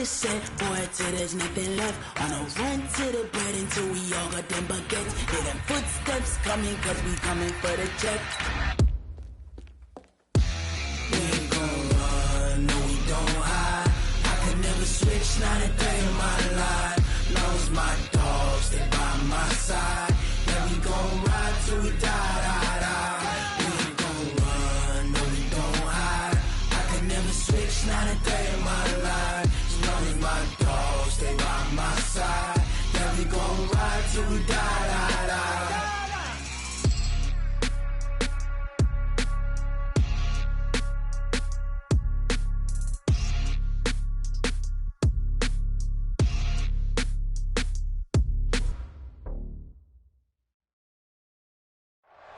the set, boy, till there's nothing left. On a run to the bread until we all got them baguettes. Hear them footsteps coming, cause we coming for the check. We ain't gon' run, no we don't hide. I could never switch, not a day in my life. Long as my dogs, they by my side. Yeah, we gon' ride till we die, die, die. We ain't gon' run, no we don't hide. I could never switch, not a day in my life. As long as my dogs, they by my side. Yeah, we gon' ride till we die, die, die.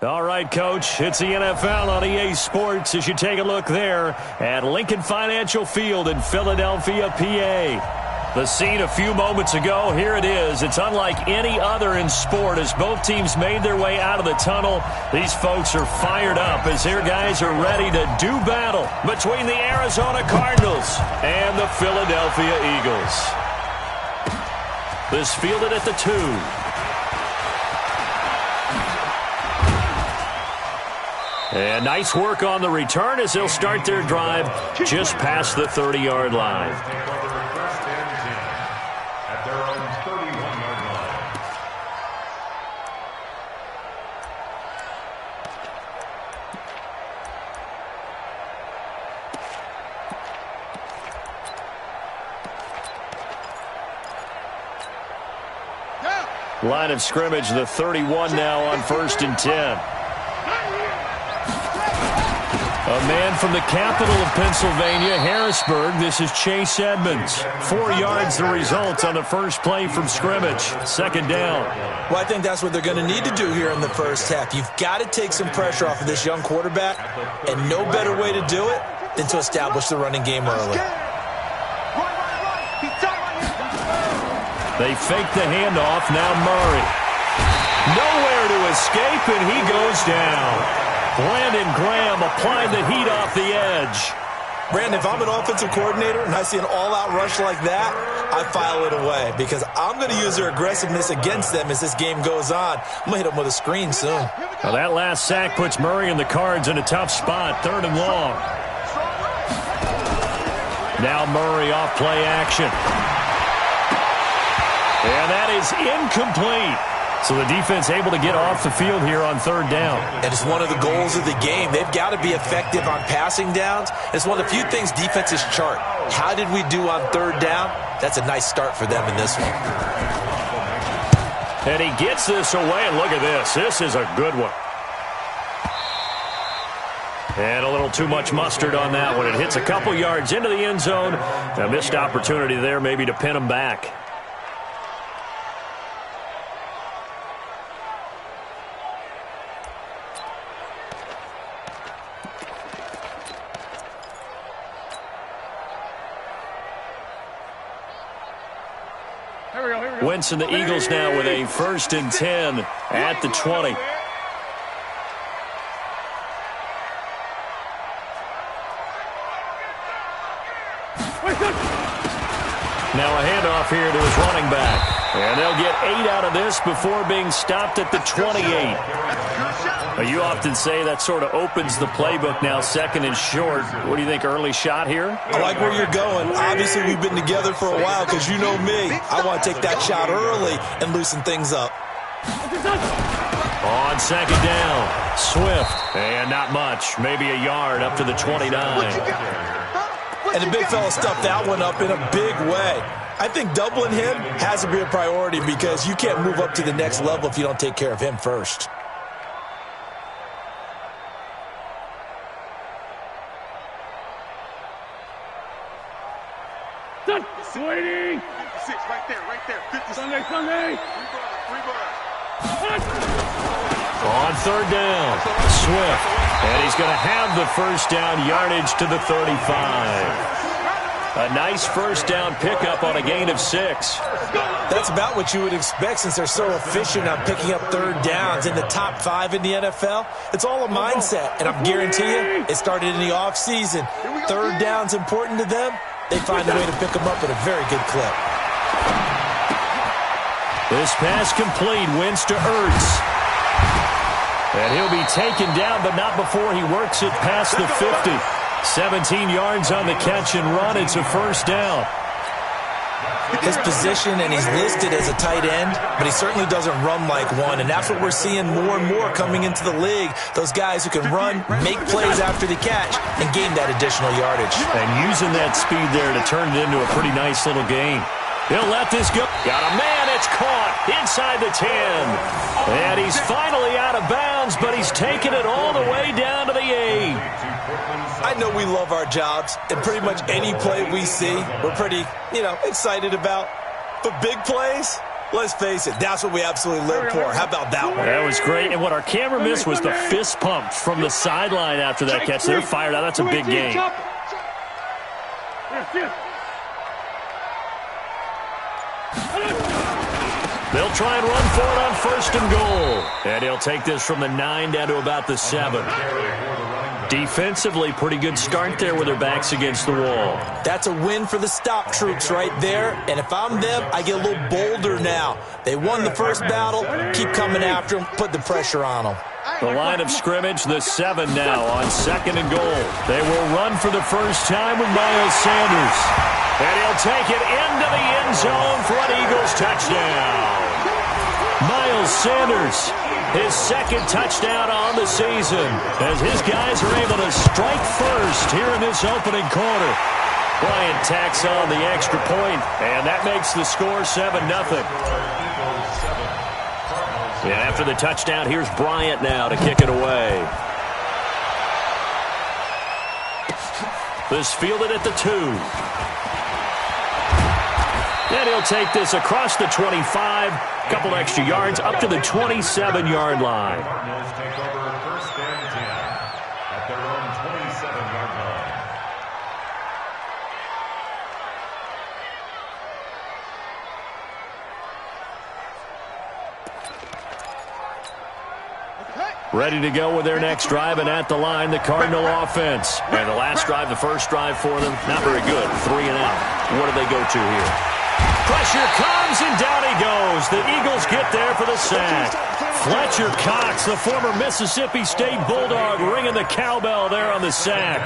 All right, Coach, it's the NFL on EA Sports as you take a look there at Lincoln Financial Field in Philadelphia, PA. The scene a few moments ago, here it is. It's unlike any other in sport as both teams made their way out of the tunnel. These folks are fired up as their guys are ready to do battle between the Arizona Cardinals and the Philadelphia Eagles. This fielded at the 2. And nice work on the return as they'll start their drive just past the 30-yard line. At their own 31-yard line. Line of scrimmage, the 31 now on 1st and 10. A man from the capital of Pennsylvania, Harrisburg. This is Chase Edmonds. 4 yards the result on the first play from scrimmage. 2nd down. Well, I think that's what they're going to need to do here in the first half. You've got to take some pressure off of this young quarterback, and no better way to do it than to establish the running game early. They fake the handoff. Now Murray. Nowhere to escape, and he goes down. Brandon Graham applied the heat off the edge. Brandon, if I'm an offensive coordinator and I see an all-out rush like that, I file it away because I'm going to use their aggressiveness against them as this game goes on. I'm going to hit them with a screen soon. Now that last sack puts Murray and the Cards in a tough spot, 3rd and long. Now Murray off play action. And that is incomplete. So the defense able to get off the field here on 3rd down. And it's one of the goals of the game. They've got to be effective on passing downs. It's one of the few things defenses chart. How did we do on 3rd down? That's a nice start for them in this one. And he gets this away, and look at this. This is a good one. And a little too much mustard on that one. It hits a couple yards into the end zone. A missed opportunity there maybe to pin him back. Wentz and the Eagles now with a 1st and 10 at the 20. Now a handoff here to his running back. And they'll get 8 out of this before being stopped at the 28. You often say that sort of opens the playbook now, 2nd and short. What do you think, early shot here? I like where you're going. Obviously, we've been together for a while because you know me. I want to take that shot early and loosen things up. On 2nd down, Swift. And not much, maybe a yard up to the 29. And the big fella stuffed that one up in a big way. I think doubling him has to be a priority because you can't move up to the next level if you don't take care of him first. Waiting. 56, right there. 56. Sunday. On 3rd down, Swift. And he's going to have the 1st down, yardage to the 35. A nice 1st down pickup on a gain of 6. That's about what you would expect since they're so efficient on picking up 3rd downs in the top 5 in the NFL. It's all a mindset, and I'm guaranteeing you it started in the offseason. 3rd down's important to them. they find a way to pick him up at a very good clip. This pass complete. Wins to Ertz. And he'll be taken down, but not before he works it past the 50. 17 yards on the catch and run. It's a first down. His position, and he's listed as a tight end, but he certainly doesn't run like one, and that's what we're seeing more and more coming into the league. Those guys who can run, make plays after the catch, and gain that additional yardage. And using that speed there to turn it into a pretty nice little gain. He'll let this go. Got a man. It's caught inside the 10. And he's finally out of bounds, but he's taken it all the way down to the 8. I know we love our jobs, and pretty much any play we see, we're pretty, excited about. But big plays, let's face it, that's what we absolutely live for. How about that one? That was great. And what our camera missed was the fist pump from the sideline after that catch. They're fired out. That's a big game. They'll try and run for it on 1st and goal. And he'll take this from the 9 down to about the 7. Defensively, pretty good start there with their backs against the wall. That's a win for the stop troops right there. And if I'm them, I get a little bolder now. They won the first battle. Keep coming after them. Put the pressure on them. The line of scrimmage, the 7 now on 2nd and goal. They will run for the first time with Miles Sanders. And he'll take it into the end zone for an Eagles touchdown. Miles Sanders, his 2nd touchdown on the season, as his guys are able to strike first here in this opening quarter. Bryant tacks on the extra point, and that makes the score 7-0. Yeah, after the touchdown, here's Bryant now to kick it away. This fielded at the 2. And he'll take this across the 25, couple extra yards, up to the 27-yard line. Cardinals take over 1st and 10 at their own 27-yard line. Ready to go with their next drive, and at the line, the Cardinal offense. And the last drive, the first drive for them, not very good. 3 and out. What do they go to here? Pressure comes, and down he goes. The Eagles get there for the sack. Fletcher Cox, the former Mississippi State Bulldog, ringing the cowbell there on the sack.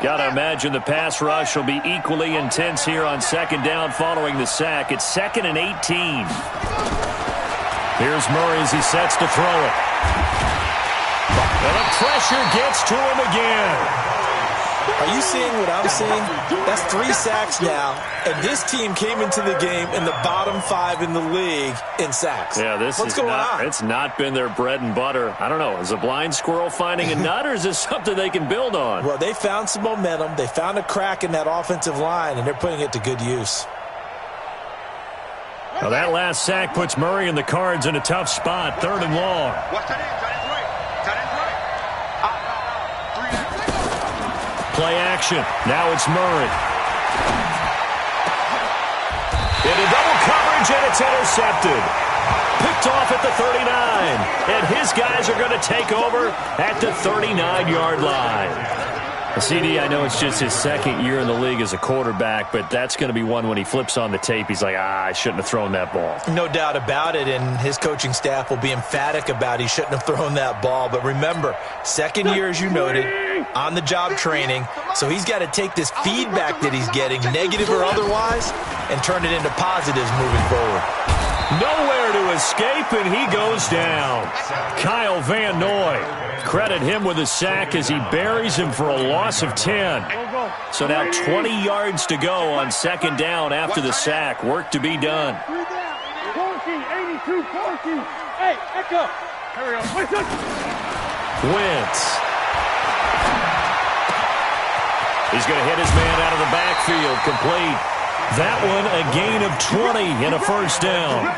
Gotta imagine the pass rush will be equally intense here on 2nd down following the sack. It's 2nd and 18. Here's Murray as he sets to throw it. And the pressure gets to him again. Are you seeing what I'm seeing? That's 3 sacks now, and this team came into the game in the bottom 5 in the league in sacks. Yeah, what's going on? It's not been their bread and butter. I don't know. Is a blind squirrel finding a nut, or is this something they can build on? Well, they found some momentum. They found a crack in that offensive line, and they're putting it to good use. Now that last sack puts Murray and the Cards in a tough spot, 3rd and long. Play action. Now it's Murray. Into double coverage, and it's intercepted. Picked off at the 39. And his guys are going to take over at the 39-yard line. CD, I know it's just his 2nd year in the league as a quarterback, but that's going to be one when he flips on the tape. He's like, I shouldn't have thrown that ball. No doubt about it, and his coaching staff will be emphatic about he shouldn't have thrown that ball. But remember, 2nd year, as you noted, on-the-job training, so he's got to take this feedback that he's getting, negative or otherwise, and turn it into positives moving forward. Nowhere to escape, and he goes down. Kyle Van Noy. Credit him with a sack as he buries him for a loss of 10. So now 20 yards to go on 2nd down after the sack. Work to be done. 82, 14. Hey, echo. Hurry up. Wentz. He's going to hit his man out of the backfield. Complete. That one a gain of 20 and a first down.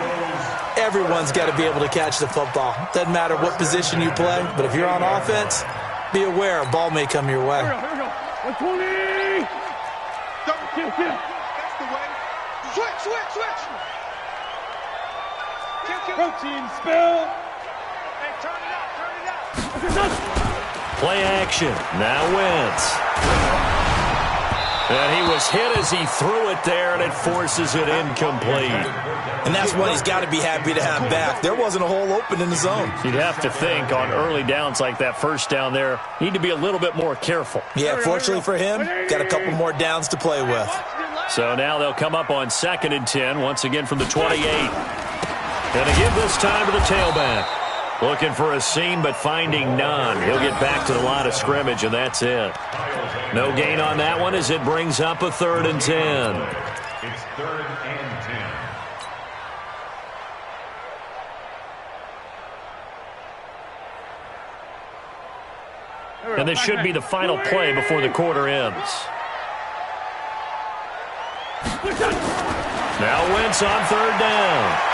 Everyone's got to be able to catch the football. Doesn't matter what position you play, but if you're on offense, be aware a ball may come your way. Here we go. 120. That's the way. Switch. Protein spill. Hey, turn it up. Play action. Now Wentz. And he was hit as he threw it there, and it forces it incomplete. And that's one he's got to be happy to have back. There wasn't a hole open in the zone. You'd have to think on early downs like that first down there, need to be a little bit more careful. Yeah, fortunately for him, got a couple more downs to play with. So now they'll come up on 2nd and 10, once again from the 28. Going to give this time to the tailback. Looking for a seam, but finding none. He'll get back to the line of scrimmage, and that's it. No gain on that one as it brings up a 3rd and 10. It's 3rd and 10. And this should be the final play before the quarter ends. Now Wentz on 3rd down.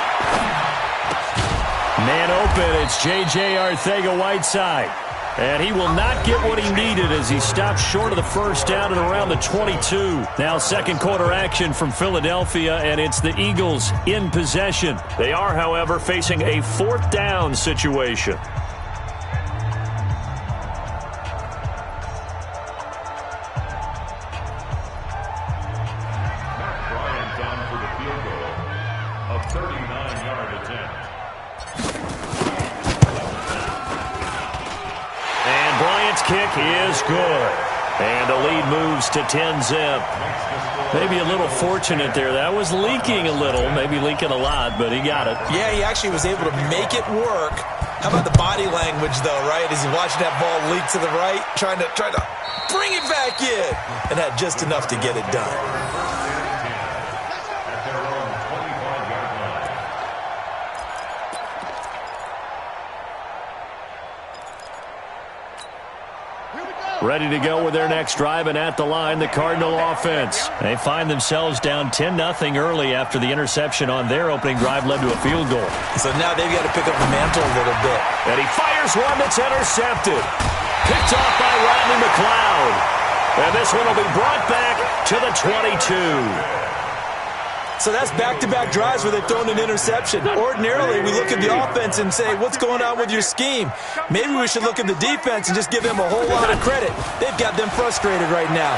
Man open, it's J.J. Arcega-Whiteside. And he will not get what he needed as he stopped short of the first down at around the 22. Now second quarter action from Philadelphia, and it's the Eagles in possession. They are, however, facing a 4th down situation. Bryant's on for the field goal. A 39-yard attempt. Bryant's kick is good. And the lead moves to 10-zip. Maybe a little fortunate there. That was leaking a little, maybe leaking a lot, but he got it. Yeah, he actually was able to make it work. How about the body language, though, right? As he's watching that ball leak to the right, trying to bring it back in, and had just enough to get it done. Ready to go with their next drive, and at the line, the Cardinal offense. They find themselves down 10-0 early after the interception on their opening drive led to a field goal. So now they've got to pick up the mantle a little bit. And he fires one that's intercepted. Picked off by Rodney McLeod. And this one will be brought back to the 22. So that's back-to-back drives where they've thrown an interception. Ordinarily, we look at the offense and say, what's going on with your scheme? Maybe we should look at the defense and just give them a whole lot of credit. They've got them frustrated right now.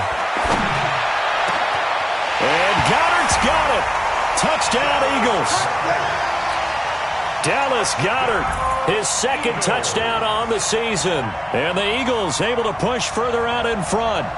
And Goddard's got it. Touchdown, Eagles. Dallas Goedert, his 2nd touchdown on the season. And the Eagles able to push further out in front.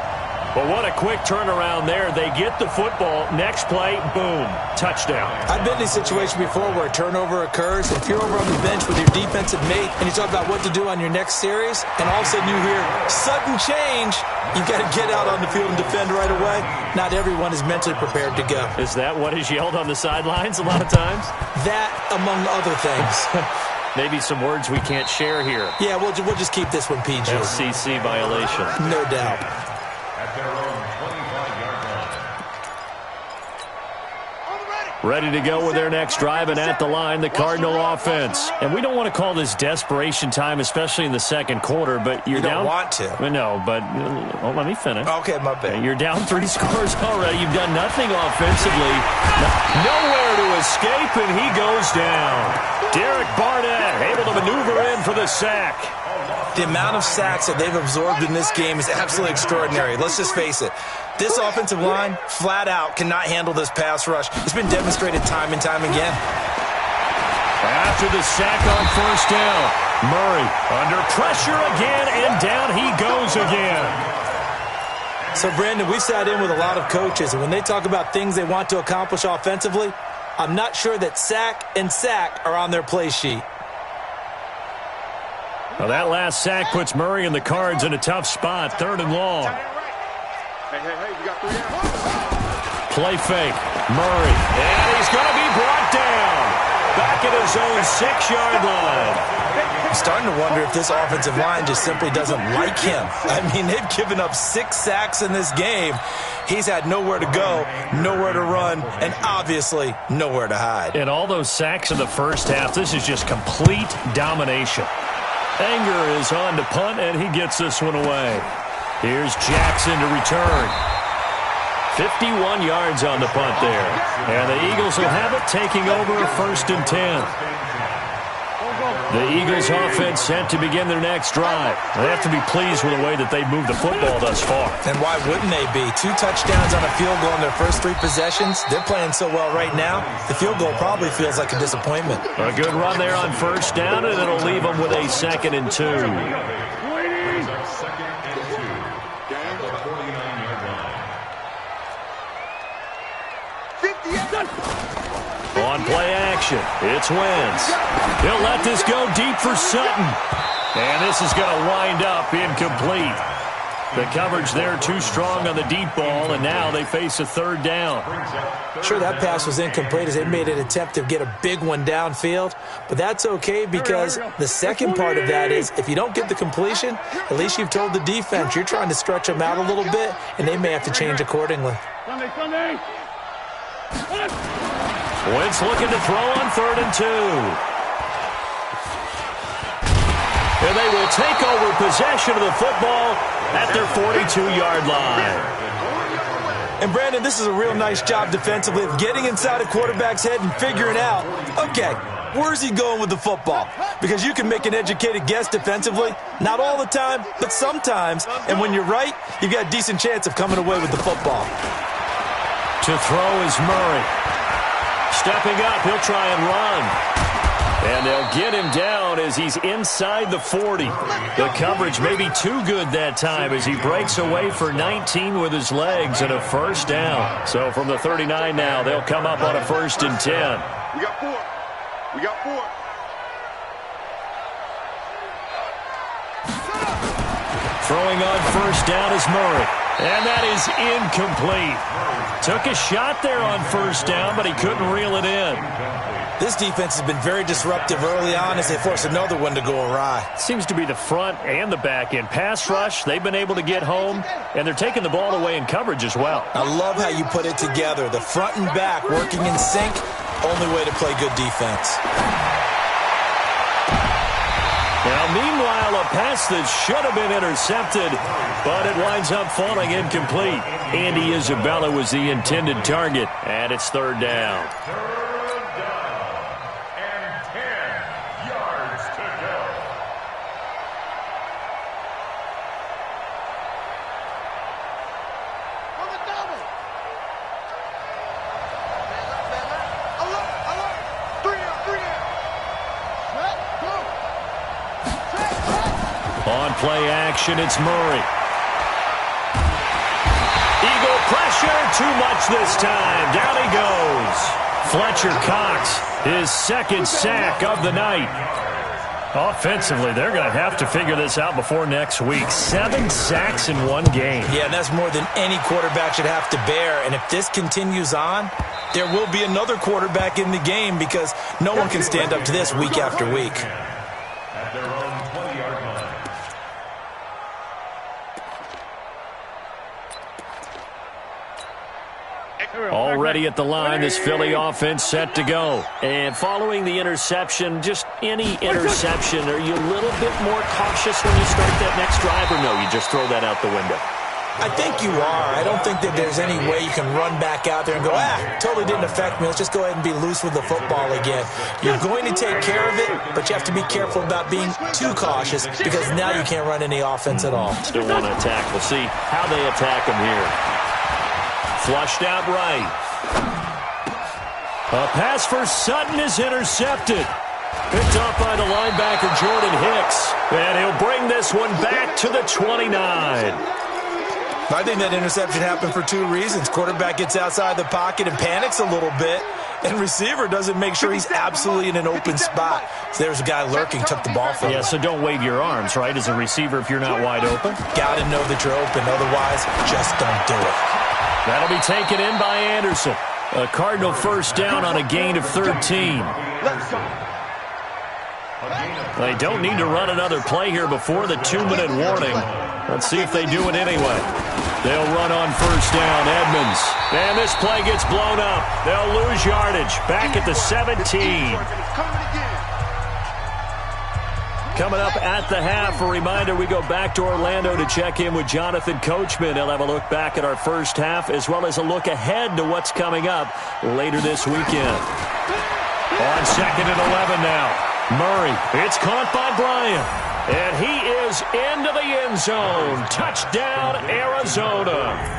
But what a quick turnaround there. They get the football. Next play, boom, touchdown. I've been in a situation before where a turnover occurs. If you're over on the bench with your defensive mate and you talk about what to do on your next series, and all of a sudden you hear sudden change, you've got to get out on the field and defend right away. Not everyone is mentally prepared to go. Is that what is yelled on the sidelines a lot of times? That, among other things. Maybe some words we can't share here. Yeah, we'll just keep this one PG. FCC violation. No doubt. At their own 25-yard line. Ready to go with their next drive, and at the line, the Cardinal offense. And we don't want to call this desperation time, especially in the second quarter, but you're down. You don't want to. No, but let me finish. Okay, my bad. You're down 3 scores already. You've done nothing offensively. Nowhere to escape, and he goes down. Derek Barnett able to maneuver in for the sack. The amount of sacks that they've absorbed in this game is absolutely extraordinary. Let's just face it. This offensive line, flat out, cannot handle this pass rush. It's been demonstrated time and time again. After the sack on first down, Murray under pressure again, and down he goes again. So, Brandon, we've sat in with a lot of coaches, and when they talk about things they want to accomplish offensively, I'm not sure that sack and sack are on their play sheet. Well, that last sack puts Murray and the Cards in a tough spot, 3rd and long. Hey, you got 3 out. Play fake, Murray, and he's going to be brought down. Back at his own 6-yard line. I'm starting to wonder if this offensive line just simply doesn't like him. I mean, they've given up 6 sacks in this game. He's had nowhere to go, nowhere to run, and obviously nowhere to hide. And all those sacks in the first half, this is just complete domination. Anger is on to punt, and he gets this one away. Here's Jackson to return. 51 yards on the punt there. And the Eagles will have it, taking over 1st and 10. The Eagles offense set to begin their next drive. They have to be pleased with the way that they've moved the football thus far. And why wouldn't they be? 2 touchdowns on a field goal in their first 3 possessions. They're playing so well right now, the field goal probably feels like a disappointment. A good run there on first down, and it'll leave them with a 2nd and 2. On play action, it's Wentz. He'll let this go deep for Sutton. And this is going to wind up incomplete. The coverage there too strong on the deep ball, and now they face a 3rd down. Sure, that pass was incomplete as they made an attempt to get a big one downfield, but that's okay because the second part of that is if you don't get the completion, at least you've told the defense you're trying to stretch them out a little bit, and they may have to change accordingly. Wentz looking to throw on 3rd and 2. And they will take over possession of the football at their 42-yard line. And, Brandon, this is a real nice job defensively of getting inside a quarterback's head and figuring out, okay, where's he going with the football? Because you can make an educated guess defensively. Not all the time, but sometimes. And when you're right, you've got a decent chance of coming away with the football. To throw is Murray. Stepping up, he'll try and run. And they'll get him down as he's inside the 40. The coverage may be too good that time as he breaks away for 19 with his legs and a 1st down. So from the 39 now, they'll come up on a 1st and 10. We got 4. We got 4. Throwing on 1st down is Murray. And that is incomplete. Took a shot there on 1st down, but he couldn't reel it in. This defense has been very disruptive early on as they force another one to go awry. Seems to be the front and the back end. Pass rush, they've been able to get home, and they're taking the ball away in coverage as well. I love how you put it together. The front and back working in sync, only way to play good defense. Now, meanwhile, a pass that should have been intercepted, but it winds up falling incomplete. Andy Isabella was the intended target, and it's 3rd down. On play action, it's Murray. Eagle pressure, too much this time. Down he goes. Fletcher Cox, his 2nd sack of the night. Offensively, they're going to have to figure this out before next week. 7 sacks in 1 game. Yeah, and that's more than any quarterback should have to bear. And if this continues on, there will be another quarterback in the game because no one can stand up to this week after week. At their own 20-yard line. Already at the line, this Philly offense set to go. And following the interception, just any interception, are you a little bit more cautious when you start that next drive, or no, you just throw that out the window? I think you are. I don't think that there's any way you can run back out there and go, totally didn't affect me. Let's just go ahead and be loose with the football again. You're going to take care of it, but you have to be careful about being too cautious because now you can't run any offense at all. Still want to attack. We'll see how they attack him here. Flushed out right. A pass for Sutton is intercepted. Picked up by the linebacker Jordan Hicks. And he'll bring this one back to the 29. I think that interception happened for 2 reasons. Quarterback gets outside the pocket and panics a little bit, and receiver doesn't make sure he's absolutely in an open spot. So there's a guy lurking, took the ball from him. Yeah, so don't wave your arms, right, as a receiver if you're not wide open? Got to know that you're open. Otherwise, just don't do it. That'll be taken in by Anderson. A Cardinal 1st down on a gain of 13. They don't need to run another play here before the 2-minute warning. Let's see if they do it anyway. They'll run on 1st down, Edmonds. And this play gets blown up. They'll lose yardage. Back at the 17. Coming up at the half, a reminder, we go back to Orlando to check in with Jonathan Coachman. He'll have a look back at our first half as well as a look ahead to what's coming up later this weekend. On 2nd and 11 now. Murray, it's caught by Bryant. And he is into the end zone. Touchdown, Arizona.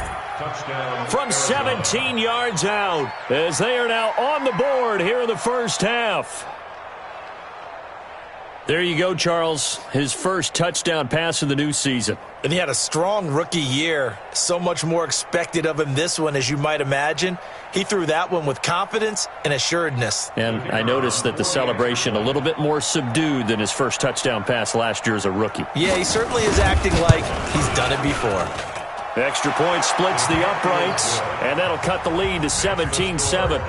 From 17 yards out, as they are now on the board here in the first half. There you go, Charles. His first touchdown pass of the new season. And he had a strong rookie year. So much more expected of him this one, as you might imagine. He threw that one with confidence and assuredness. And I noticed that the celebration a little bit more subdued than his first touchdown pass last year as a rookie. Yeah, he certainly is acting like he's done it before. Extra point splits the uprights, and that'll cut the lead to 17-7.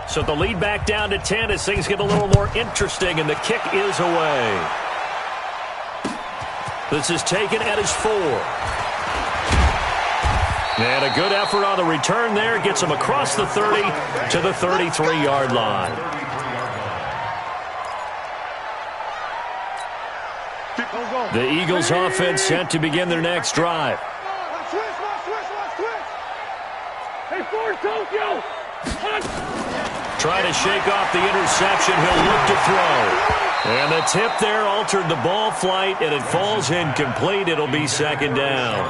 So the lead back down to 10 as things get a little more interesting, and the kick is away. This is taken at his 4. And a good effort on the return there. Gets him across the 30 to the 33-yard line. The Eagles offense set to begin their next drive. Hey, Ford, Tokyo! Trying to shake off the interception. He'll look to throw. And the tip there altered the ball flight, and it falls incomplete. It'll be second down.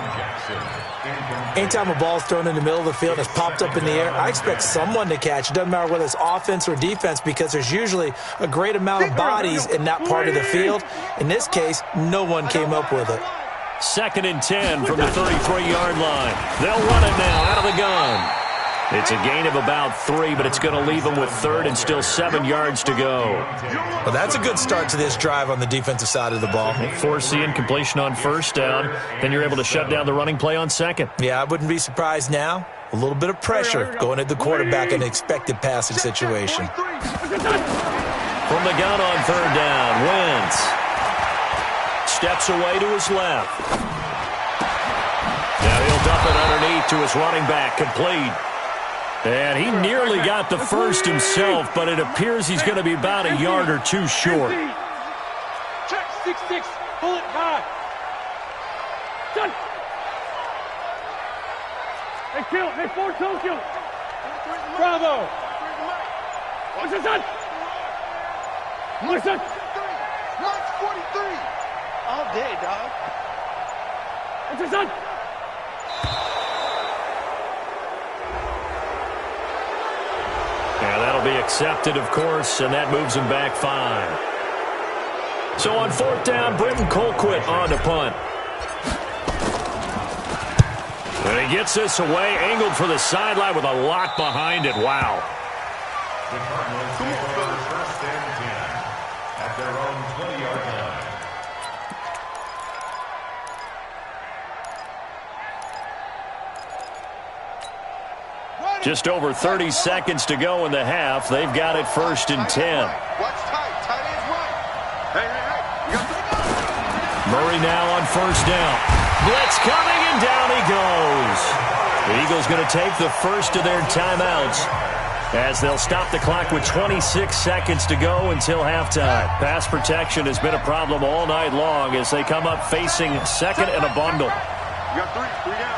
Anytime a ball's thrown in the middle of the field and it's popped up in the air, I expect someone to catch. It doesn't matter whether it's offense or defense, because there's usually a great amount of bodies in that part of the field. In this case, no one came up with it. Second and 10 from the 33-yard line. They'll run it now out of the gun. It's a gain of about 3, but it's going to leave them with third and still 7 yards to go. Well, that's a good start to this drive on the defensive side of the ball. Force the incompletion on first down. Then you're able to shut down the running play on second. Yeah, I wouldn't be surprised now. A little bit of pressure going at the quarterback in an expected passing situation. From the gun on third down, Wentz steps away to his left. Now he'll dump it underneath to his running back, complete. And he nearly got the first himself, but it appears he's going to be about a yard or two short. Check 6-6, pull it back. Done. Hey, kill. Hey, Ford, Tokyo. Bravo. What's it, son? What's it? March 43. All day, dog. What's it, son? Yeah, that'll be accepted, of course, and that moves him back 5. So on fourth down, Britton Colquitt on to punt. And he gets this away, angled for the sideline with a lot behind it. Wow. The Cardinals take over first and 10 at their own 20-yard line. Just over 30 seconds to go in the half. They've got it first and 10. Watch tight. Tight ends right. Hey. Murray now on first down. Blitz coming, and down he goes. The Eagles going to take the first of their timeouts as they'll stop the clock with 26 seconds to go until halftime. Pass protection has been a problem all night long as they come up facing second and a bundle. You got 3 down.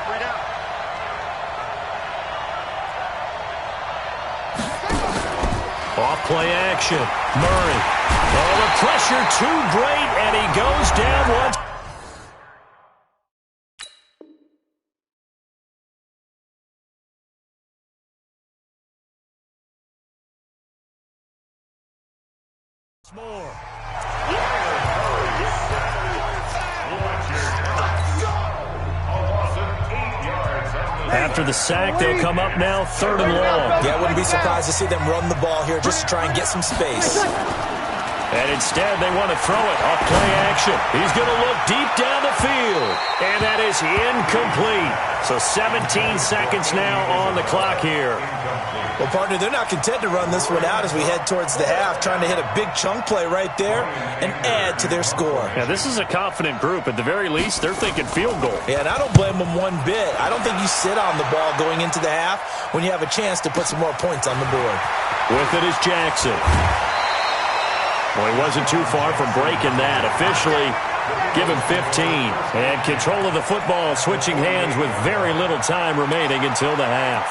Off play action. Murray. Oh, the pressure too great, and he goes down once. More. After the sack, they'll come up now third and long. Yeah, I wouldn't be surprised to see them run the ball here just to try and get some space. And instead, they want to throw it off play action. He's going to look deep down the field. And that is incomplete. So 17 seconds now on the clock here. Well, partner, they're not content to run this one out as we head towards the half, trying to hit a big chunk play right there and add to their score. Yeah, this is a confident group. At the very least, they're thinking field goal. Yeah, and I don't blame them one bit. I don't think you sit on the ball going into the half when you have a chance to put some more points on the board. With it is Jackson. Well, he wasn't too far from breaking that. Officially, give him 15. And control of the football switching hands with very little time remaining until the half.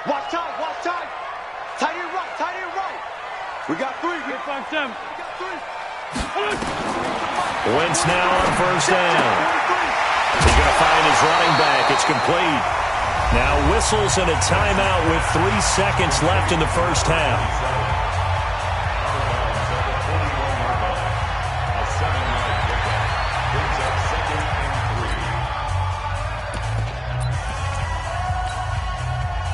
Watch time, watch time. Tight end right. We got 3. We got 5, 7. We got 3. Wentz now on first down. He's going to find his running back. It's complete. Now whistles and a timeout with 3 seconds left in the first half.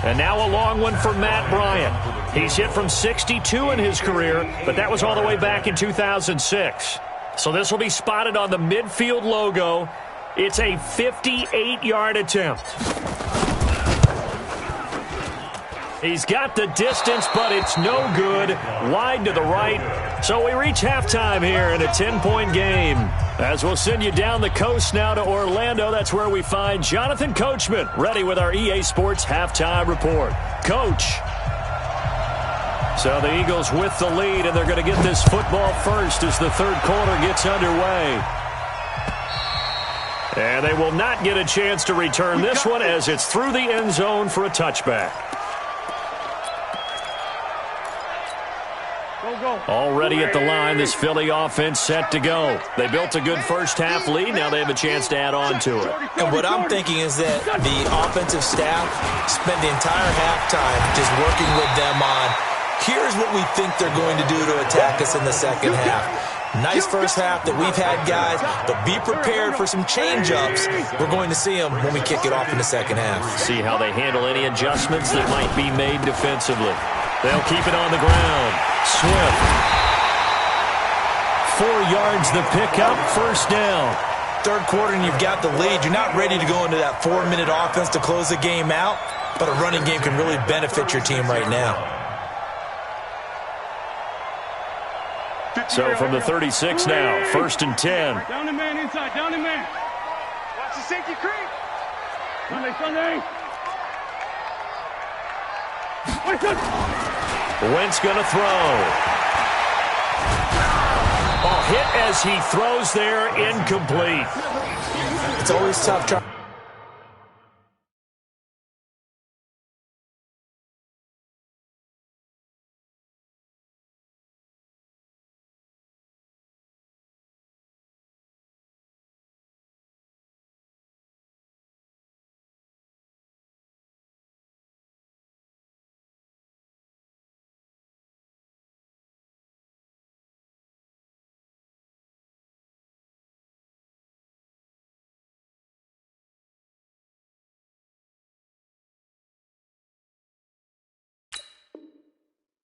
And now a long one for Matt Bryant. He's hit from 62 in his career, but that was all the way back in 2006. So this will be spotted on the midfield logo. It's a 58-yard attempt. He's got the distance, but it's no good. Wide to the right. So we reach halftime here in a 10-point game. As we'll send you down the coast now to Orlando, that's where we find Jonathan Coachman, ready with our EA Sports halftime report. Coach. So the Eagles with the lead, and they're going to get this football first as the third quarter gets underway. And they will not get a chance to return this one as it's through the end zone for a touchback. Already at the line, this Philly offense set to go. They built a good first-half lead. Now they have a chance to add on to it. And what I'm thinking is that the offensive staff spent the entire halftime just working with them on, here's what we think they're going to do to attack us in the second half. Nice first half that we've had, guys, but be prepared for some change-ups. We're going to see them when we kick it off in the second half. See how they handle any adjustments that might be made defensively. They'll keep it on the ground. Swift. 4 yards the pickup, first down. Third quarter and you've got the lead. You're not ready to go into that 4-minute offense to close the game out, but a running game can really benefit your team right now. So from the 36 now, first and 10. Down the man inside, down the man. Watch the safety creep. Sunday. Wentz going to throw. Oh, hit as he throws there, incomplete. It's always tough trying.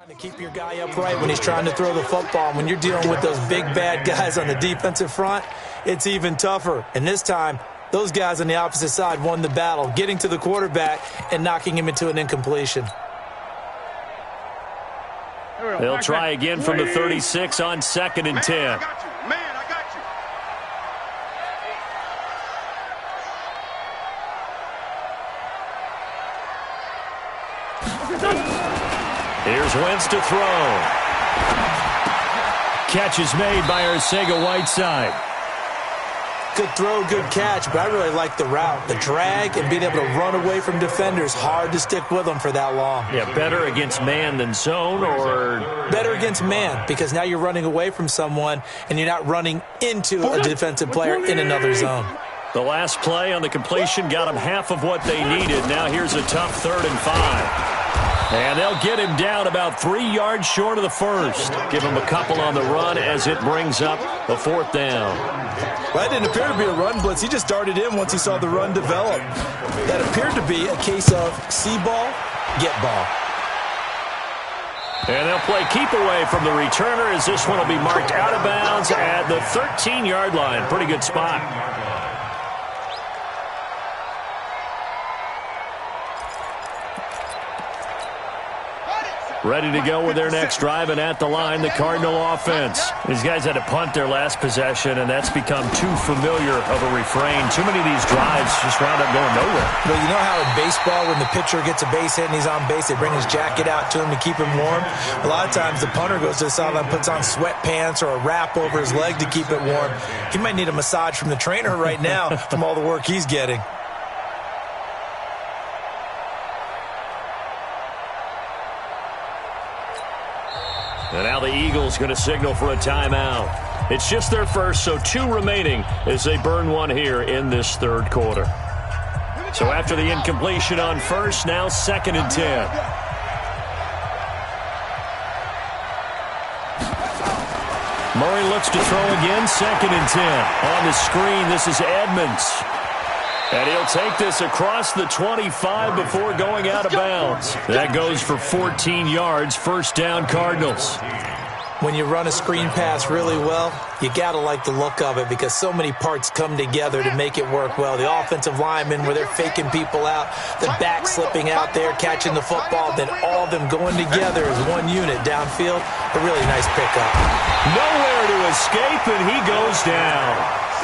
To keep your guy upright when he's trying to throw the football. When you're dealing with those big bad guys on the defensive front, it's even tougher. And this time, those guys on the opposite side won the battle, getting to the quarterback and knocking him into an incompletion. They'll try again from the 36 on second and 10. Man, I got you. Here's Wentz to throw. Catch is made by Arcega-Whiteside. Good throw, good catch, but I really like the route. The drag and being able to run away from defenders, hard to stick with them for that long. Yeah, better against man than zone, or? Better against man, because now you're running away from someone and you're not running into a defensive player in another zone. The last play on the completion got them half of what they needed. Now here's a tough 3rd and 5. And they'll get him down about 3 yards short of the first. Give him a couple on the run as it brings up a 4th down. Well, that didn't appear to be a run blitz. He just darted in once he saw the run develop. That appeared to be a case of see ball, get ball. And they'll play keep away from the returner as this one will be marked out of bounds at the 13-yard line. Pretty good spot. Ready to go with their next drive, and at the line, the Cardinal offense. These guys had to punt their last possession, and that's become too familiar of a refrain. Too many of these drives just wound up going nowhere. Well, you know how in baseball, when the pitcher gets a base hit and he's on base, they bring his jacket out to him to keep him warm? A lot of times, the punter goes to the sideline, puts on sweatpants or a wrap over his leg to keep it warm. He might need a massage from the trainer right now from all the work he's getting. And now the Eagles going to signal for a timeout. It's just their first, so 2 remaining as they burn one here in this 3rd quarter. So after the incompletion on first, now 2nd and 10. Murray looks to throw again, 2nd and 10. On the screen, this is Edmonds. And he'll take this across the 25 before going out of bounds. That goes for 14 yards, 1st down Cardinals. When you run a screen pass really well, you got to like the look of it because so many parts come together to make it work well. The offensive linemen, where they're faking people out, the back slipping out there, catching the football, then all of them going together as one unit downfield. A really nice pickup. Nowhere to escape, and he goes down.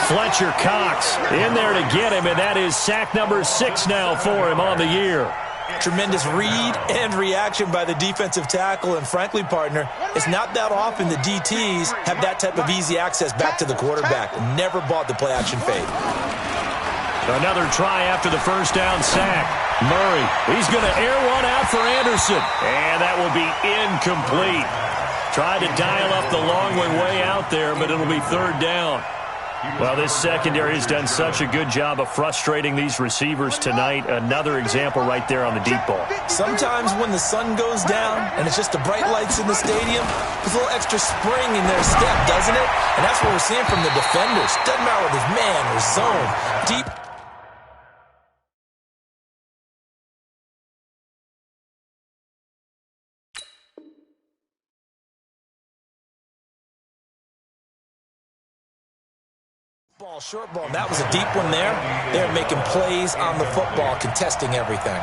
Fletcher Cox in there to get him, and that is sack number 6 now for him on the year. Tremendous read and reaction by the defensive tackle, and frankly, partner, it's not that often the DTs have that type of easy access back to the quarterback. Never bought the play-action fade. Another try after the 1st down sack. Murray, he's going to air one out for Anderson, and that will be incomplete. Tried to dial up the long one way out there, but it'll be 3rd down. Well, this secondary has done such a good job of frustrating these receivers tonight. Another example right there on the deep ball. Sometimes when the sun goes down and it's just the bright lights in the stadium, there's a little extra spring in their step, doesn't it? And that's what we're seeing from the defenders. Doesn't matter whether it's man or zone. Deep. Ball, short ball. That was a deep one there. They're making plays on the football, contesting everything.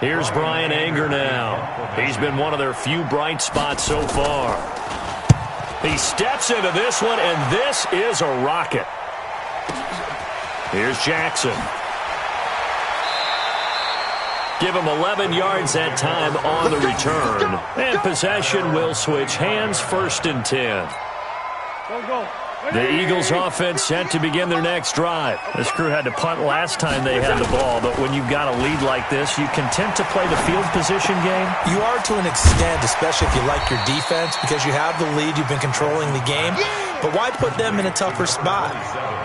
Here's Birdgangggg now. He's been one of their few bright spots so far. He steps into this one, and this is a rocket. Here's Jackson. Give him 11 yards that time on the return. And possession will switch hands, 1st and 10. Go. The Eagles offense set to begin their next drive. This crew had to punt last time they had the ball, but when you've got a lead like this, you content to play the field position game? You are to an extent, especially if you like your defense, because you have the lead, you've been controlling the game. But why put them in a tougher spot?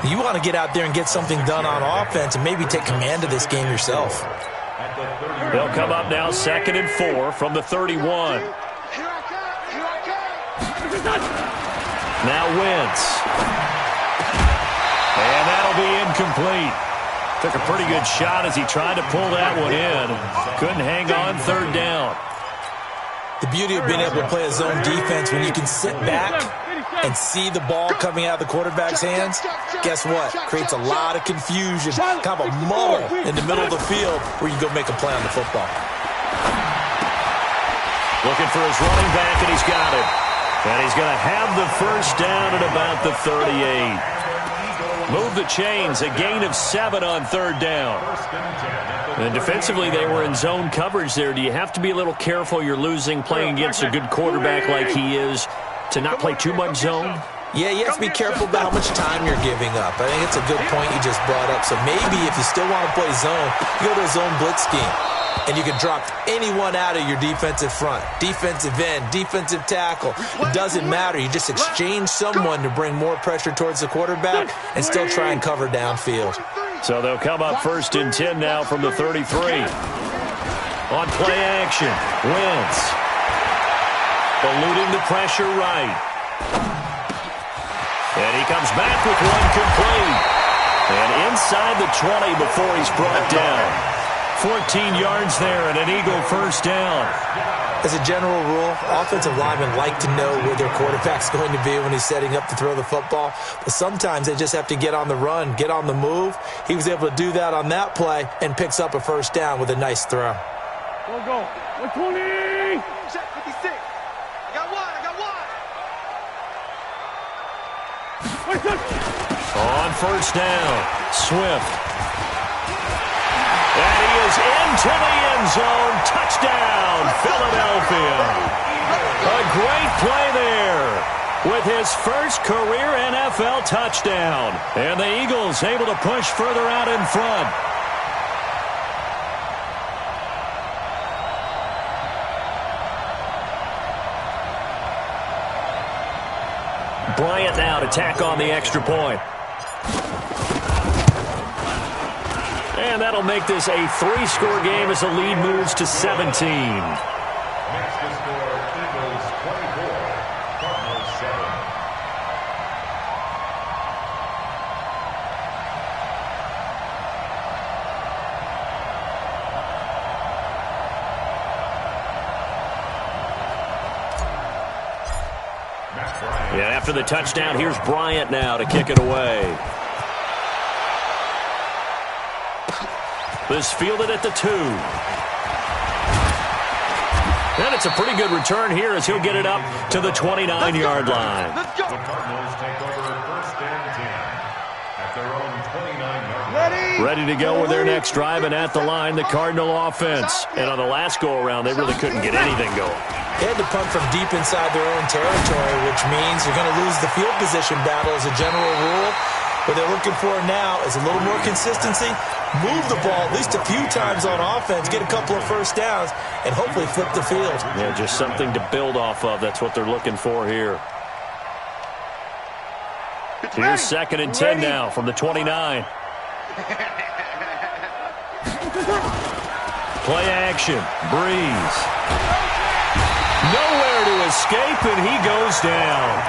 You want to get out there and get something done on offense and maybe take command of this game yourself. They'll come up now 2nd and 4 from the 31. Now Wentz. And that'll be incomplete. Took a pretty good shot as he tried to pull that one in. Couldn't hang on, 3rd down. The beauty of being able to play a zone defense when you can sit back and see the ball coming out of the quarterback's hands, guess what? Creates a lot of confusion, kind of a muddle in the middle of the field where you go make a play on the football. Looking for his running back, and he's got it. And he's going to have the 1st down at about the 38. Move the chains, a gain of 7 on 3rd down. And defensively, they were in zone coverage there. Do you have to be a little careful? You're losing, playing against a good quarterback like he is, to not play too much zone? Yeah, you have to be careful about how much time you're giving up. I think it's a good point you just brought up. So maybe if you still want to play zone, you go to a zone blitz scheme. And you can drop anyone out of your defensive front, defensive end, defensive tackle. It doesn't matter. You just exchange someone to bring more pressure towards the quarterback and still try and cover downfield. So they'll come up 1st and 10 now from the 33. On play action, Wentz. Eluding the pressure right. And he comes back with one complete. And inside the 20 before he's brought down. 14 yards there and an Eagle first down. As a general rule, offensive linemen like to know where their quarterback's going to be when he's setting up to throw the football. But sometimes they just have to get on the run, get on the move. He was able to do that on that play and picks up a first down with a nice throw. Go. 120. Check 56. I got one. On first down, Swift. And he is into the end zone. Touchdown, Philadelphia. A great play there with his first career NFL touchdown. And the Eagles able to push further out in front. Bryant now to tack on the extra point. And that'll make this a 3-score game as the lead moves to 17. Next to score, Eagles 24, Cardinals 7. Yeah, after the touchdown, here's Bryant now to kick it away. This fielded at the 2. And it's a pretty good return here as he'll get it up to the 29-yard line. Let's go. The Cardinals take over 1st and 10 at their own 29-yard line. Ready to go with their next drive, and at the line, the Cardinal offense. And on the last go-around, they really couldn't get anything going. They had to punt from deep inside their own territory, which means you're going to lose the field position battle as a general rule. What they're looking for now is a little more consistency. Move the ball at least a few times on offense, get a couple of first downs, and hopefully flip the field. Yeah, just something to build off of. That's what they're looking for here. Here's 2nd and 10 now from the 29. Play action. Breeze. Nowhere to escape, and he goes down.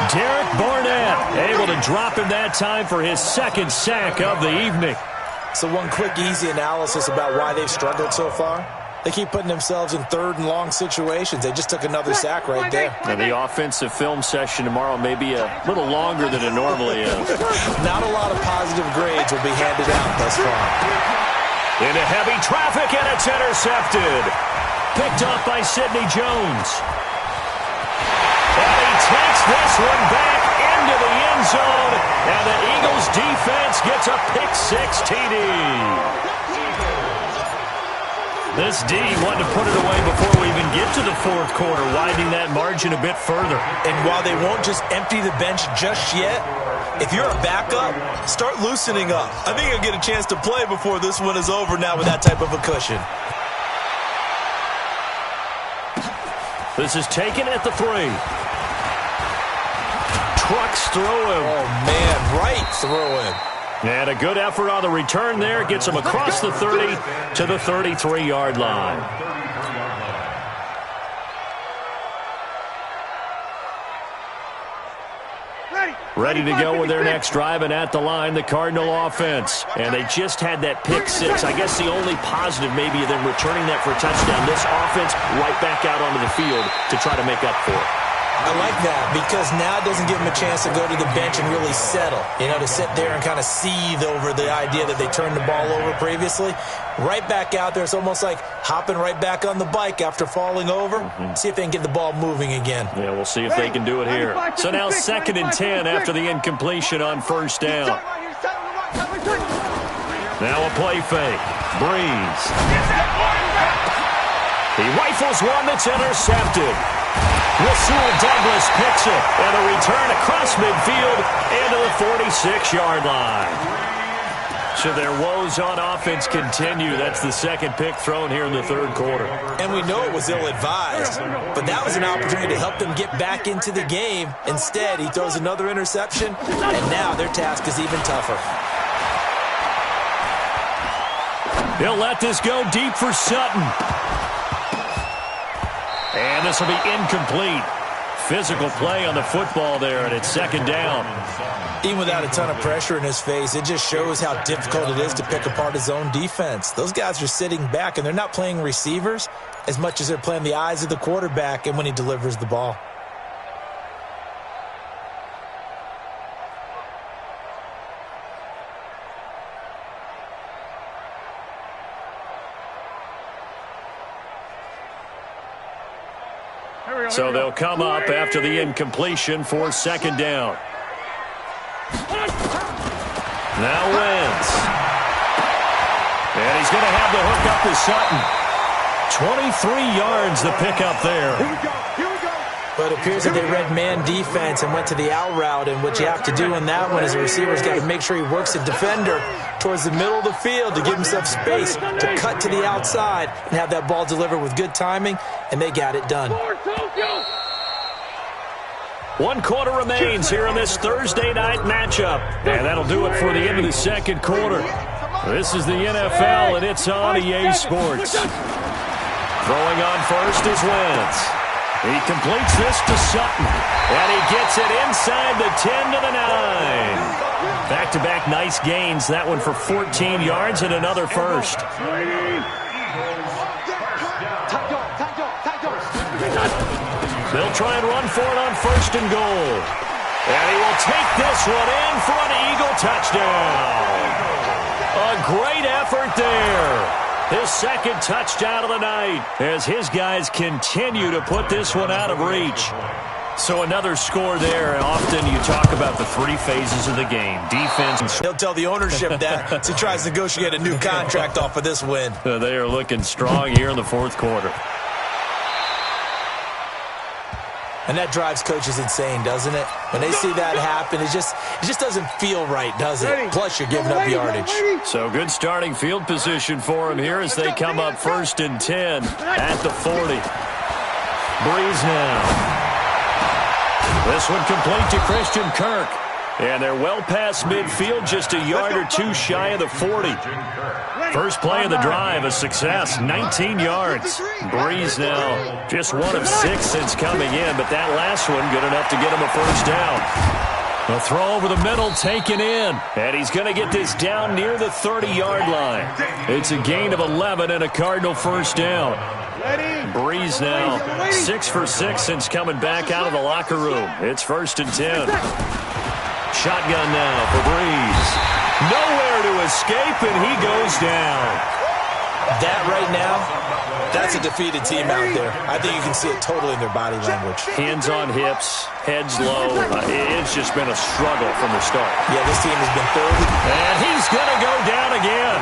Derek Barnett able to drop him that time for his 2nd sack of the evening. So one quick, easy analysis about why they've struggled so far. They keep putting themselves in 3rd and long situations. They just took another sack right there. And the offensive film session tomorrow may be a little longer than it normally is. Not a lot of positive grades will be handed out thus far. Into heavy traffic, and it's intercepted. Picked up by Sidney Jones. And he takes this one back into the end zone, and the Eagles defense gets a pick-6 TD. This D wanted to put it away before we even get to the 4th quarter, widening that margin a bit further. And while they won't just empty the bench just yet, if you're a backup, start loosening up. I think you'll get a chance to play before this one is over now with that type of a cushion. This is taken at the 3. Trucks through him. Oh, man, right through him. And a good effort on the return there. Gets him across the 30 to the 33-yard line. Ready to go with their next drive, and at the line, the Cardinal offense. And they just had that pick-6. I guess the only positive maybe of them returning that for a touchdown. This offense right back out onto the field to try to make up for it. I like that because now it doesn't give them a chance to go to the bench and really settle. You know, to sit there and kind of seethe over the idea that they turned the ball over previously. Right back out there. It's almost like hopping right back on the bike after falling over. See if they can get the ball moving again. Yeah, we'll see if they can do it here. So now 2nd and 10 after the incompletion on 1st down. Now a play fake. Breeze. He rifles one that's intercepted. Rasul Douglas picks it, and a return across midfield into the 46-yard line. So their woes on offense continue. That's the second pick thrown here in the third quarter. And we know it was ill-advised, but that was an opportunity to help them get back into the game. Instead, he throws another interception, and now their task is even tougher. He'll let this go deep for Sutton. And this will be incomplete. Physical play on the football there, and it's second down. Even without a ton of pressure in his face, it just shows how difficult it is to pick apart his own defense. Those guys are sitting back, and they're not playing receivers as much as they're playing the eyes of the quarterback and when he delivers the ball. So they'll come up after the incompletion for second down. Now Wentz. And he's going to have the hook up to Sutton. 23 yards the pickup there. Here we go. But it appears that they read man defense and went to the out route, and what you have to do on that one is the receiver's got to make sure he works the defender towards the middle of the field to give himself space to cut to the outside and have that ball delivered with good timing, and they got it done. 1 quarter remains here in this Thursday night matchup. And that'll do it for the end of the second quarter. This is the NFL, and it's on EA Sports. Throwing on first is Wentz. He completes this to Sutton, and he gets it inside the 10 to the 9. Back-to-back nice gains. That one for 14 yards and another first. They'll try and run for it on first and goal. And he will take this one in for an Eagle touchdown. A great effort there. His second touchdown of the night as his guys continue to put this one out of reach. So another score there. And often you talk about the 3 phases of the game. Defense. He'll tell the ownership that as he tries to negotiate a new contract off of this win. They are looking strong here in the fourth quarter. And that drives coaches insane, doesn't it? When they see that happen, it just doesn't feel right, does it? Plus, you're giving up yardage. So good starting field position for him here as they come up first and 10 at the 40. Breeze now. This one complete to Christian Kirk. And they're well past midfield, just a yard or two shy of the 40. First play of the drive, a success, 19 yards. Breeze now just 1 of 6 since coming in, but that last one good enough to get him a first down. A throw over the middle taken in, and he's going to get this down near the 30-yard line. It's a gain of 11 and a Cardinal first down. Breeze now 6 for 6 since coming back out of the locker room. It's first and 10. Shotgun now for Breeze. Nowhere to escape, and he goes down. That right now, that's a defeated team out there. I think you can see it totally in their body language. Hands on hips, heads low. It's just been a struggle from the start. Yeah, this team has been thoroughly. And he's going to go down again.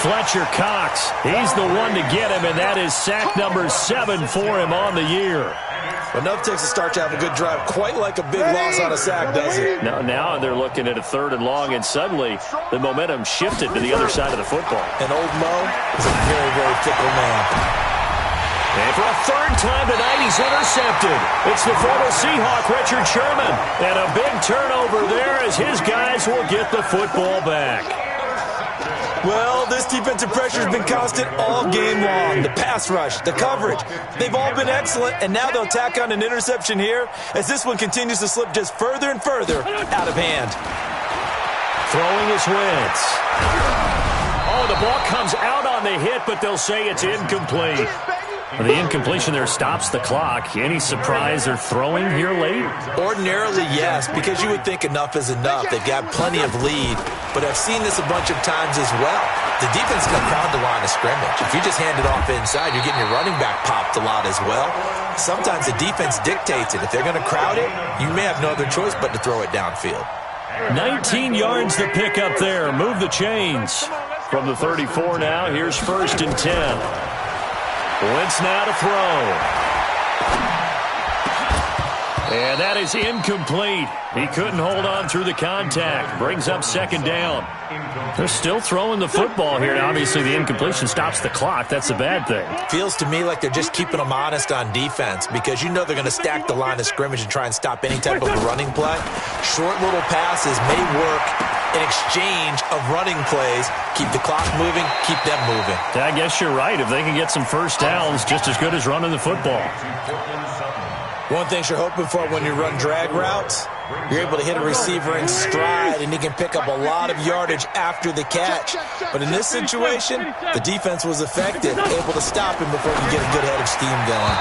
Fletcher Cox, he's the one to get him, and that is sack number 7 for him on the year. Enough takes a start to have a good drive, quite like a big loss on a sack, does it? Now they're looking at a 3rd and long, and suddenly the momentum shifted to the other side of the football. And old Mo is a very, very fickle man. And for a 3rd time tonight, he's intercepted. It's the former Seahawk, Richard Sherman. And a big turnover there as his guys will get the football back. Well, this defensive pressure has been constant all game long. The pass rush, the coverage, they've all been excellent, and now they'll tack on an interception here as this one continues to slip just further and further out of hand. Throwing his Wentz. Oh, the ball comes out on the hit, but they'll say it's incomplete. The incompletion there stops the clock. Any surprise they're throwing here late? Ordinarily, yes, because you would think enough is enough. They've got plenty of lead, but I've seen this a bunch of times as well. The defense can crowd the line of scrimmage. If you just hand it off inside, you're getting your running back popped a lot as well. Sometimes the defense dictates it. If they're going to crowd it, you may have no other choice but to throw it downfield. 19 yards to pick up there. Move the chains. From the 34 now, here's first and 10. Wentz now to throw. And that is incomplete. He couldn't hold on through the contact. Brings up second down. They're still throwing the football here. Now, obviously, the incompletion stops the clock. That's a bad thing. Feels to me like they're just keeping them honest on defense because you know they're going to stack the line of scrimmage and try and stop any type of a running play. Short little passes may work in exchange of running plays. Keep the clock moving, keep them moving. I guess you're right. If they can get some first downs, just as good as running the football. One thing you're hoping for when you run drag routes, you're able to hit a receiver in stride, and he can pick up a lot of yardage after the catch. But in this situation, the defense was effective, able to stop him before he get a good head of steam going.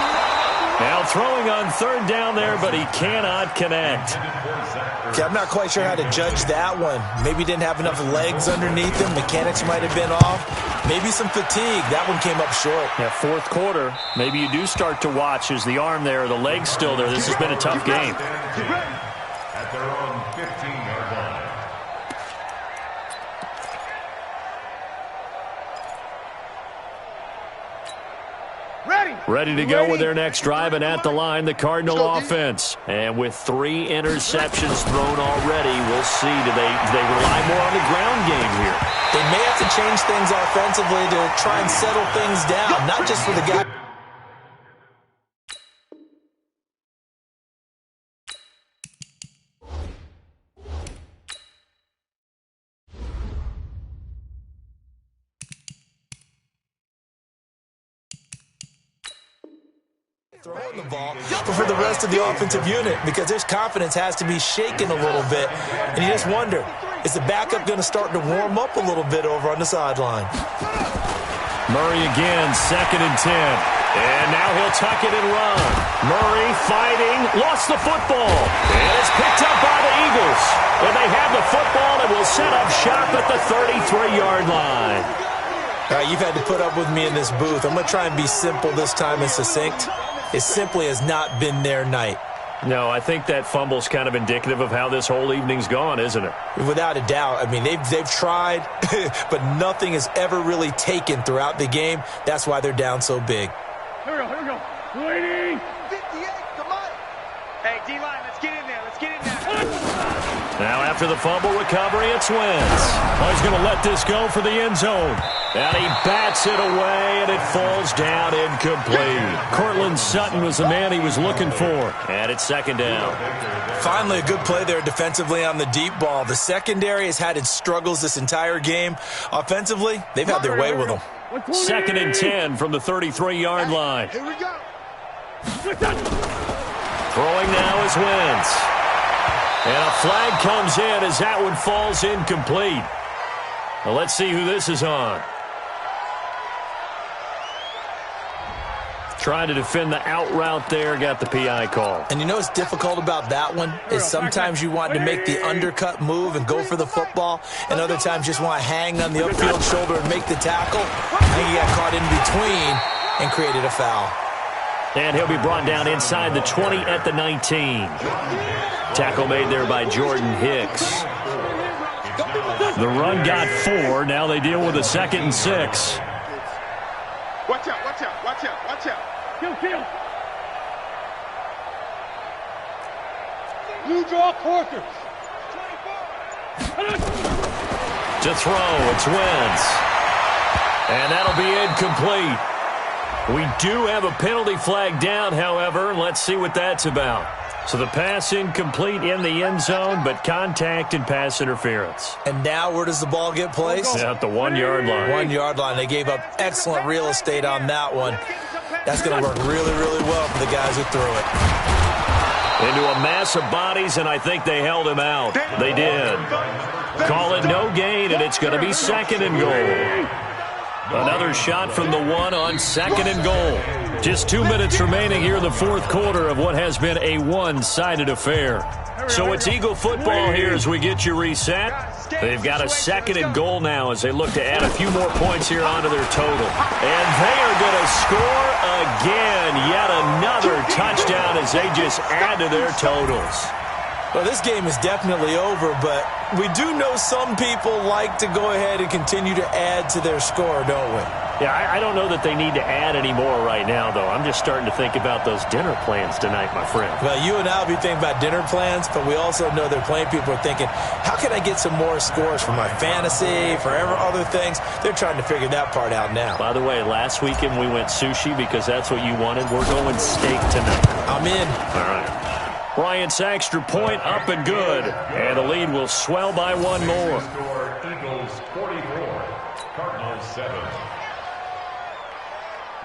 Now throwing on third down there, but he cannot connect. Okay, I'm not quite sure how to judge that one. Maybe didn't have enough legs underneath him. Mechanics might have been off. Maybe some fatigue. That one came up short. Yeah, fourth quarter, maybe you do start to watch. Is the arm there, the leg's still there? This has been a tough game. At their own 15-yard line. Ready to go with their next drive, and at the line, the Cardinal offense. And with 3 interceptions thrown already, we'll see. Do they rely more on the ground game here? They may have to change things offensively to try and settle things down, not just for the guy. Throwing the ball, but for the rest of the offensive unit, because their confidence has to be shaken a little bit. And you just wonder, is the backup going to start to warm up a little bit over on the sideline? Murray again, 2nd and 10. And now he'll tuck it and run. Murray fighting, lost the football. And it's picked up by the Eagles. And they have the football and will set up shop at the 33-yard line. All right, you've had to put up with me in this booth. I'm going to try and be simple this time and succinct. It simply has not been their night. No, I think that fumble's kind of indicative of how this whole evening's gone, isn't it? Without a doubt. I mean, they've tried, but nothing has ever really taken throughout the game. That's why they're down so big. Here we go. Waiting. 58, come on. Hey, D-line, let's get in there. Let's get in there. Now after the fumble recovery, it's Wentz. Oh, he's going to let this go for the end zone. And he bats it away, and it falls down incomplete. Cortland Sutton was the man he was looking for. And it's 2nd down. Finally, a good play there defensively on the deep ball. The secondary has had its struggles this entire game. Offensively, they've had their way with them. 2nd and 10 from the 33-yard line. Here we go. Throwing now is Wentz. And a flag comes in as that one falls incomplete. Well, let's see who this is on. Trying to defend the out route there, got the PI call. And you know what's difficult about that one is sometimes you want to make the undercut move and go for the football, and other times just want to hang on the upfield shoulder and make the tackle. I think he got caught in between and created a foul. And he'll be brought down inside the 20 at the 19. Tackle made there by Jordan Hicks. The run got 4. Now they deal with a 2nd and 6. Watch out, watch out, watch out, watch out. Kill. Blue draw quarters. To throw, it's Wentz. And that'll be incomplete. We do have a penalty flag down, however. Let's see what that's about. So the pass incomplete in the end zone, but contact and pass interference. And now where does the ball get placed? At the 1-yard line. 1-yard line. They gave up excellent real estate on that one. That's going to work really, really well for the guys who threw it. Into a mass of bodies, and I think they held him out. They did. Call it no gain, and it's going to be 2nd and goal. Another shot from the 1 on 2nd and goal. Just 2 minutes remaining here in the 4th quarter of what has been a one-sided affair. So it's Eagle football here as we get you reset. They've got a 2nd and goal now as they look to add a few more points here onto their total. And they are going to score again. Yet another touchdown as they just add to their totals. Well, this game is definitely over, but we do know some people like to go ahead and continue to add to their score, don't we? Yeah, I don't know that they need to add any more right now, though. I'm just starting to think about those dinner plans tonight, my friend. Well, you and I will be thinking about dinner plans, but we also know that plenty of people are thinking, how can I get some more scores for my fantasy, for other things? They're trying to figure that part out now. By the way, last weekend we went sushi because that's what you wanted. We're going steak tonight. I'm in. All right. Bryant's extra point up and good. And the lead will swell by one more. Eagles 44, Cardinals 7.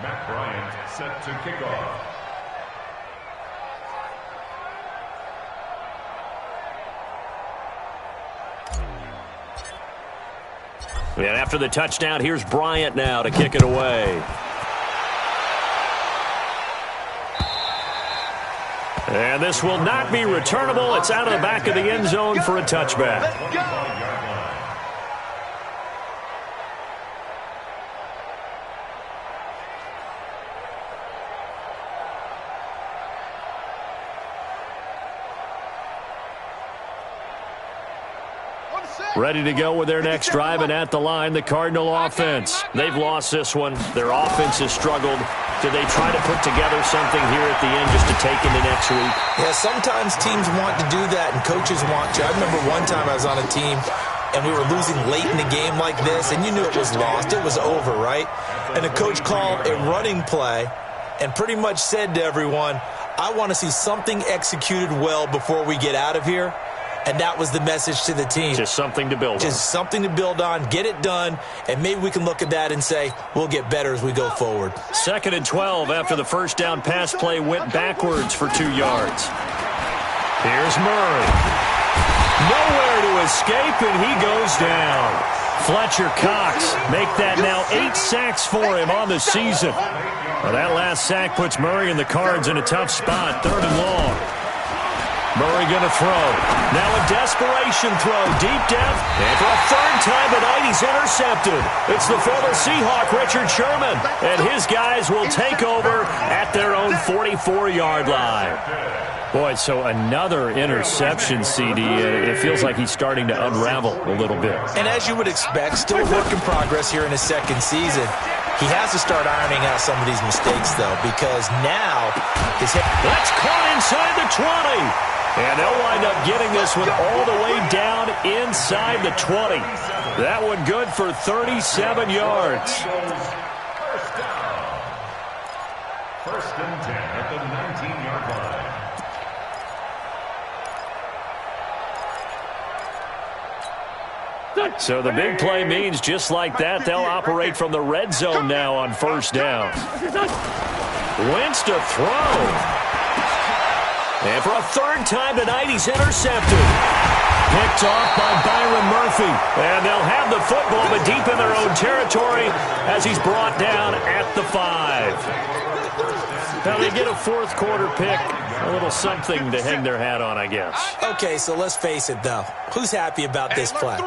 Matt Bryant set to kick off. And after the touchdown, here's Bryant now to kick it away. And this will not be returnable. It's out of the back of the end zone for a touchback. Ready to go with their next drive, and at the line, the Cardinal offense. They've lost this one. Their offense has struggled. Do they try to put together something here at the end just to take into next week? Yeah, sometimes teams want to do that, and coaches want to. I remember one time I was on a team, and we were losing late in the game like this, and you knew it was lost. It was over, right? And the coach called a running play and pretty much said to everyone, I want to see something executed well before we get out of here. And that was the message to the team. Just something to build on. Just something to build on, get it done, and maybe we can look at that and say, we'll get better as we go forward. 2nd and 12 after the first down pass play went backwards for 2 yards. Here's Murray. Nowhere to escape, and he goes down. Fletcher Cox make that now 8 sacks for him on the season. Well, that last sack puts Murray and the Cards in a tough spot, 3rd and long. Murray going to throw. Now a desperation throw, deep depth. And for a 3rd time tonight, he's intercepted. It's the former Seahawk, Richard Sherman. And his guys will take over at their own 44-yard line. Boy, so another interception, CD. It feels like he's starting to unravel a little bit. And as you would expect, still a work in progress here in his 2nd season. He has to start ironing out some of these mistakes, though, because now his head... That's caught inside the 20. And they'll wind up getting this one all the way down inside the 20. That one good for 37 yards. First down. 1st and 10 at the 19-yard line. So the big play means just like that, they'll operate from the red zone now on 1st down. Wentz to throw. And for a 3rd time tonight, he's intercepted. Picked off by Byron Murphy. And they'll have the football, but deep in their own territory as he's brought down at the 5. Now they get a 4th quarter pick. A little something to hang their hat on, I guess. Okay, so let's face it, though. Who's happy about this play?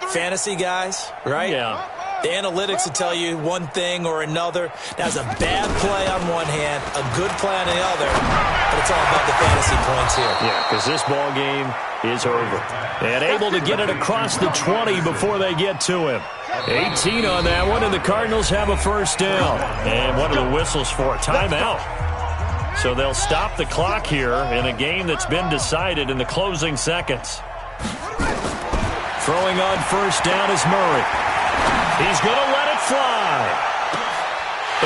Fantasy guys, right? Yeah. The analytics will tell you one thing or another. That's a bad play on one hand, a good play on the other, but it's all about the fantasy points here. Yeah, because this ball game is over. And able to get it across the 20 before they get to him. 18 on that one, and the Cardinals have a 1st down. And what are the whistles for? Timeout. So they'll stop the clock here in a game that's been decided in the closing seconds. Throwing on 1st down is Murray. He's going to let it fly.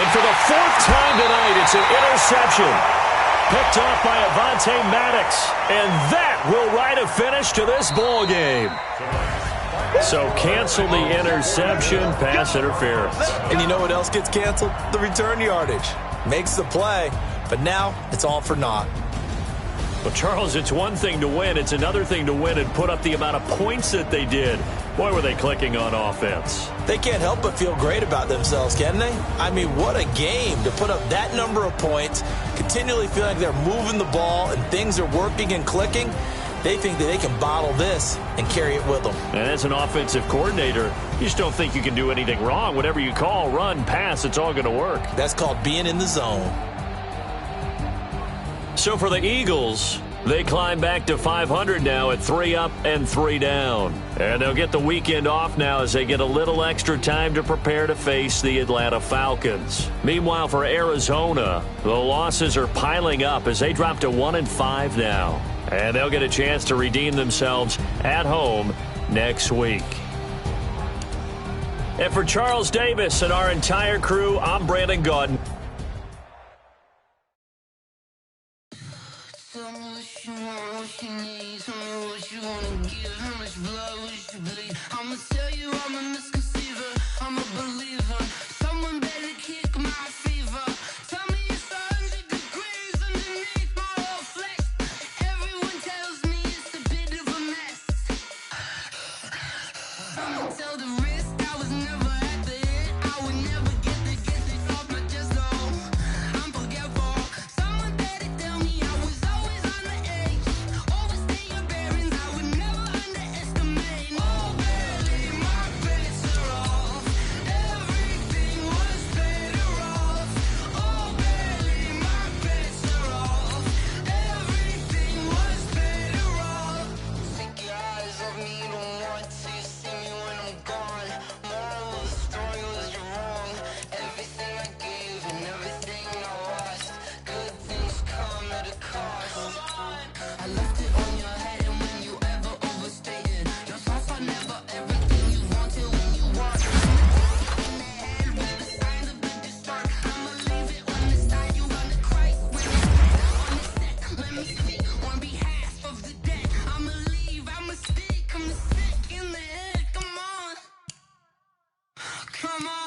And for the 4th time tonight, it's an interception. Picked off by Avonte Maddox. And that will write a finish to this ball game. So cancel the interception, pass interference. And you know what else gets canceled? The return yardage. Makes the play, but now it's all for naught. Well, Charles, it's one thing to win. It's another thing to win and put up the amount of points that they did. Boy, were they clicking on offense. They can't help but feel great about themselves, can they? I mean, what a game to put up that number of points, continually feel like they're moving the ball and things are working and clicking. They think that they can bottle this and carry it with them. And as an offensive coordinator, you just don't think you can do anything wrong. Whatever you call, run, pass, it's all going to work. That's called being in the zone. So for the Eagles, they climb back to 500 now at 3 up and 3 down. And they'll get the weekend off now as they get a little extra time to prepare to face the Atlanta Falcons. Meanwhile, for Arizona, the losses are piling up as they drop to 1-5 now. And they'll get a chance to redeem themselves at home next week. And for Charles Davis and our entire crew, I'm Brandon Gaudin. Tell me what you want, what you need. Tell me what you wanna give. How much blood would you bleed? I'ma tell you I'm a misconceiver. I'm a believer. Someone better kick my fever. Tell me it's 100 degrees underneath my whole flesh. Everyone tells me it's a bit of a mess. I'ma tell the risk I was never at the end. I would never get this off my chest though. I'm forgetful. Someone better tell me I was always on the edge. Overstay your bearings, I would never underestimate. Oh, barely my bets are off. Everything was better off. Oh, barely my bets are off. Everything was better off. Take your eyes off me, don't want to see me when I'm gone. Moral of the story was you're wrong. Everything I gave and everything I lost. Good things come at a cost. I left it on your head, and when you ever overstated, your thoughts are never everything you wanted when you want. In the head with the signs of the distort. I'ma leave it on the side. You on the Christ when it's on the set. Let me speak on behalf of the dead. I'ma leave, I'ma stick, I'm sick in the head. Come on, come on.